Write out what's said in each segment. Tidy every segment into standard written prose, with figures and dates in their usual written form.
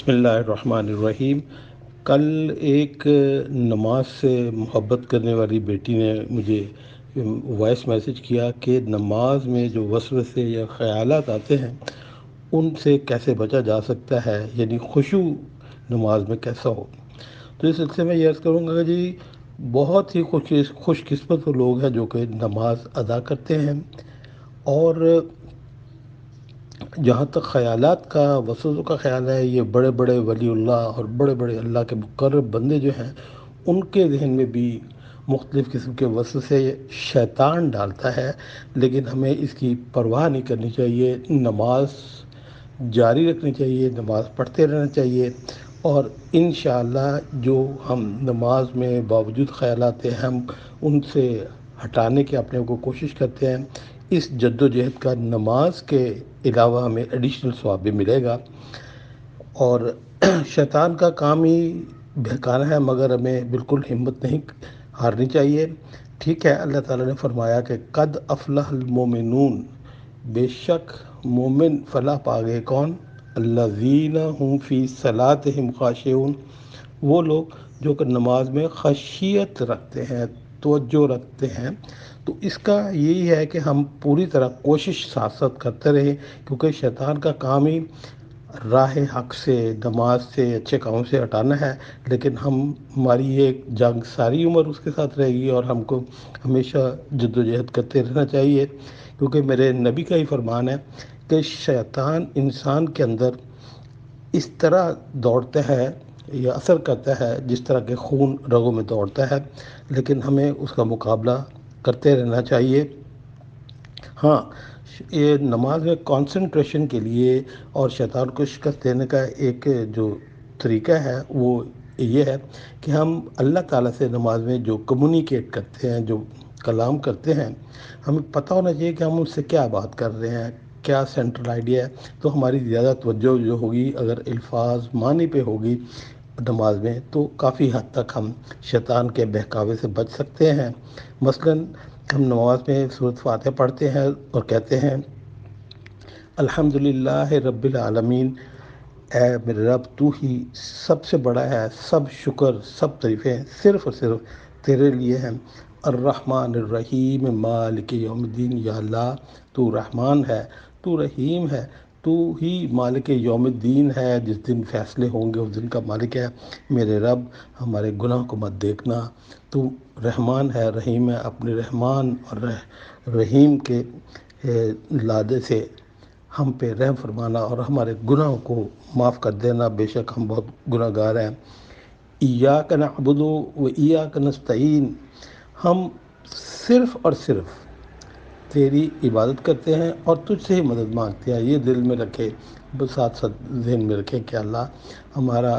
बिस्मिल्लाहिर्रहमानिर्रहीम। कल एक नमाज से मोहब्बत करने वाली बेटी ने मुझे वॉइस मैसेज किया कि नमाज में जो वसवसे या ख़यालात आते हैं उनसे कैसे बचा जा सकता है, यानी खुशू नमाज में कैसा हो। तो इस सिलसिले में ये अर्ज़ करूँगा कि जी बहुत ही खुशकिस्मत वो लोग हैं जो कि नमाज अदा करते हैं। और जहाँ तक ख़यालात का वसवसों का ख़्याल है, ये बड़े बड़े वलीउल्लाह और बड़े बड़े अल्लाह के मुक़र्रब बंदे जो हैं उनके ज़हन में भी मुख्तलिफ़ किस्म के वसवसे शैतान डालता है, लेकिन हमें इसकी परवाह नहीं करनी चाहिए। नमाज जारी रखनी चाहिए, नमाज़ पढ़ते रहना चाहिए। और इंशाअल्लाह जो हम नमाज में बावजूद ख़यालात हम उनसे हटाने की अपने को कोशिश करते हैं, इस जद्दोजहद का नमाज के अलावा हमें एडिशनल सवाब भी मिलेगा। और शैतान का काम ही बहकाना है, मगर हमें बिल्कुल हिम्मत नहीं हारनी चाहिए। ठीक है, अल्लाह ताला ने फरमाया कि कद अफलहल मोमिनून, बेशक मोमिन फलाह पा गए। कौन? अल्लज़ीना हुम फ़ी सलातिहिम ख़ाशिऊन, वो लोग जो कि नमाज में खशियत रखते हैं, तवज्जो रखते हैं। तो इसका यही है कि हम पूरी तरह कोशिश साथ साथ करते रहें, क्योंकि शैतान का काम ही राह हक से, नमाज से, अच्छे कामों से हटाना है। लेकिन हमारी ये जंग सारी उम्र उसके साथ रहेगी और हमको हमेशा जद्दोजहद करते रहना चाहिए, क्योंकि मेरे नबी का ही फरमान है कि शैतान इंसान के अंदर इस तरह दौड़ता है या असर करता है जिस तरह के खून रगों में दौड़ता है, लेकिन हमें उसका मुकाबला करते रहना चाहिए। हाँ, ये नमाज में कंसंट्रेशन के लिए और शैतान को शिकस्त देने का एक जो तरीका है वो ये है कि हम अल्लाह ताला से नमाज में जो कम्युनिकेट करते हैं, जो कलाम करते हैं, हमें पता होना चाहिए कि हम उससे क्या बात कर रहे हैं, क्या सेंट्रल आइडिया है। तो हमारी ज़्यादा तवज्जो जो होगी अगर अल्फाज मानी पे होगी नमाज में, तो काफ़ी हद तक हम शैतान के बहकावे से बच सकते हैं। मसलन हम नमाज में सूरत फातिहा पढ़ते हैं और कहते हैं अल्हम्दुलिल्लाह रब्बिल आलमीन, ऐ मेरे रब तू ही सबसे बड़ा है, सब शुक्र सब तारीफ़ें सिर्फ़ और सिर्फ तेरे लिए हैं। अर्रहमान अर्रहीम मालिक यौमिद्दीन, या अल्लाह तू रहमान है, तू रहीम है, तू ही मालिक यौमिद्दीन है, जिस दिन फ़ैसले होंगे उस दिन का मालिक है। मेरे रब हमारे गुनाह को मत देखना, तू रहमान है, रहीम है, अपने रहमान और रहीम के लादे से हम पे रहम फरमाना और हमारे गुनाहों को माफ़ कर देना, बेशक हम बहुत गुनाहगार हैं। इय्याक नअबुदु व इय्याक नस्तईन, हम सिर्फ़ और सिर्फ तेरी इबादत करते हैं और तुझसे ही मदद मांगते हैं। ये दिल में रखें, बस साथ साथ जहन में रखें कि अल्लाह हमारा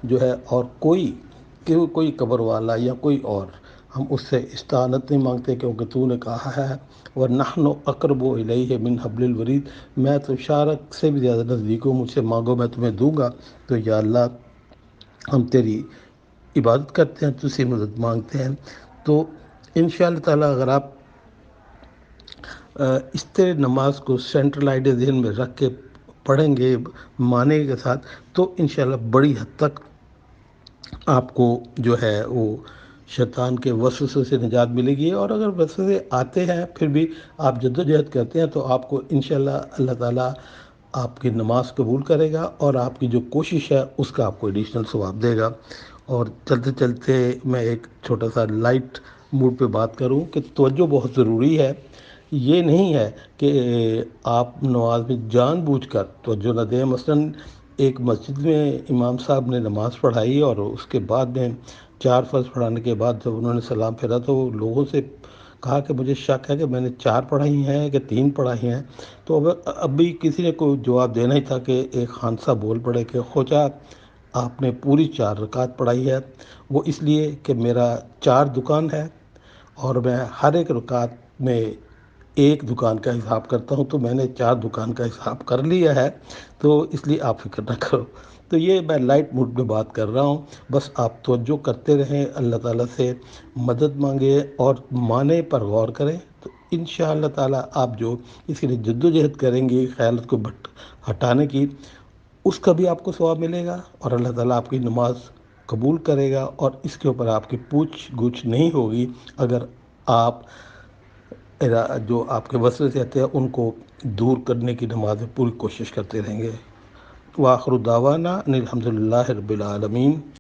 जो है, और कोई कब्र वाला या कोई और, हम उससे इस्तानत नहीं मांगते, क्योंकि तूने कहा है व नहनु अक़रबु इलैहि मिन हब्लिल वरीद, मैं तो शारक से भी ज़्यादा नज़दीक हूँ, मुझसे मांगो मैं तुम्हें दूंगा। तो या अल्लाह हम तेरी इबादत करते हैं, तुझसे मदद मांगते हैं। तो इंशाअल्लाह ताला अगर आप इस तरह नमाज को सेंट्रल आइडिया ज़हन में रख के पढ़ेंगे माने के साथ, तो इंशाअल्लाह बड़ी हद तक आपको जो है वो शैतान के वसवसों से निजात मिलेगी। और अगर वसवसे आते हैं फिर भी आप जद्दोजहद करते हैं, तो आपको इंशाअल्लाह अल्लाह ताला आपकी नमाज कबूल करेगा और आपकी जो कोशिश है उसका आपको एडिशनल सवाब देगा। और चलते चलते मैं एक छोटा सा लाइट मूड पे बात करूं कि तवज्जो बहुत ज़रूरी है। ये नहीं है कि आप नमाज में जानबूझकर तवज्जो न दें। मसलन एक मस्जिद में इमाम साहब ने नमाज़ पढ़ाई और उसके बाद में 4 फ़र्ज़ पढ़ाने के बाद जब उन्होंने सलाम फेरा तो लोगों से कहा कि मुझे शक है कि मैंने 4 पढ़ाई हैं कि 3 पढ़ाई हैं। तो अब अभी किसी ने कोई जवाब देना ही था कि एक खानसा बोल पड़े कि खोजा आपने पूरी 4 रकात पढ़ाई है। वो इसलिए कि मेरा 4 दुकान है और मैं हर एक रकात में एक दुकान का हिसाब करता हूँ, तो मैंने 4 दुकान का हिसाब कर लिया है, तो इसलिए आप फ़िक्र ना करो। तो ये मैं लाइट मूड में बात कर रहा हूँ, बस आप तवज्जो करते रहें, अल्लाह ताला से मदद मांगे और माने पर गौर करें, तो इंशाअल्लाह ताला आप जो इसके लिए जद्दोजहद करेंगे ख़यालत को हटाने की, اس کا بھی آپ کو ثواب ملے گا، اور اللہ تعالیٰ آپ کی نماز قبول کرے گا، اور اس کے اوپر آپ کی پوچھ گچھ نہیں ہوگی اگر آپ جو آپ کے وسوسے آتے ہیں ان کو دور کرنے کی نماز میں پوری کوشش کرتے رہیں گے۔ وآخر دعوانا ان الحمد للہ رب العالمین۔